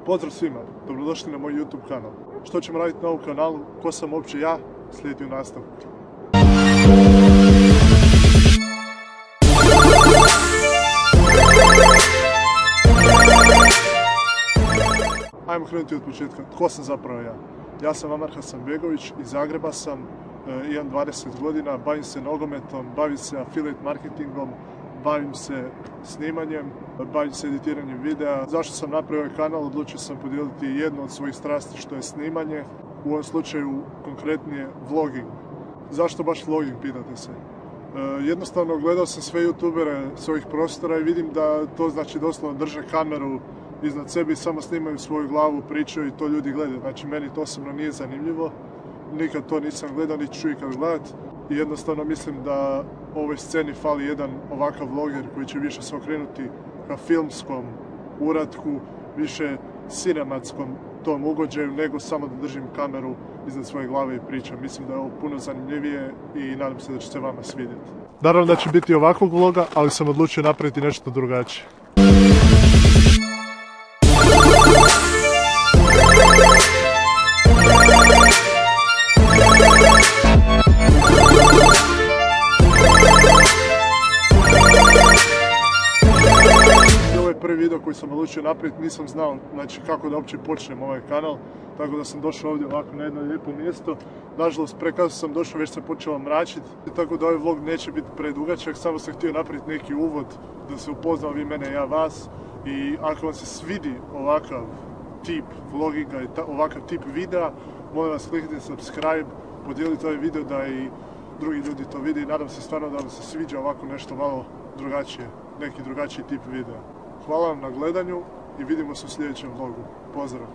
Pozdrav svima, dobrodošli na moj YouTube kanal. Što ćemo raditi na ovom kanalu, ko sam uopće ja, slijedi u nastavku. Ajmo krenuti od početka, tko sam zapravo ja? Ja sam Amar Hasanbegović, iz Zagreba sam, imam 20 godina, bavim se nogometom, bavim se affiliate marketingom, bavim se snimanjem, bavim se editiranjem videa. Zašto sam napravio ovaj kanal? Odlučio sam podijeliti jednu od svojih strasti, što je snimanje. U ovom slučaju konkretnije vlogging. Zašto baš vlogging, pitate se? Jednostavno gledao sam sve youtubere s ovih prostora i vidim da to znači doslovno drže kameru iznad sebe i samo snimaju svoju glavu, pričaju i to ljudi gledaju. Znači meni to osobno nije zanimljivo, nikad to nisam gledao, niti ću ikad gledat. I jednostavno mislim da ovoj sceni fali jedan ovakav vloger koji će više se okrenuti ka filmskom uratku, više sinematskom tom ugođaju, nego samo da držim kameru iznad svoje glave i pričam. Mislim da je ovo puno zanimljivije i nadam se da će se vama svidjeti. Naravno da će biti ovakvog vloga, ali sam odlučio napraviti nešto drugačije. Prvi video koji sam odlučio napraviti, nisam znao kako da uopće počnem ovaj kanal, tako da sam došao ovdje ovako na jedno lijepo mjesto. Nažalost, prekasno sam došao, već se počelo mračiti, tako da ovaj vlog neće biti predugačak, samo sam htio napraviti neki uvod da se upoznao vi mene i ja vas. I ako vam se svidi ovakav tip vloginga i ovakav tip videa, molim vas kliknite subscribe, podijelite ovaj video da i drugi ljudi to vide i nadam se stvarno da vam se sviđa ovako nešto malo drugačije, neki drugačiji tip videa. Hvala vam na gledanju i vidimo se u sljedećem vlogu. Pozdrav!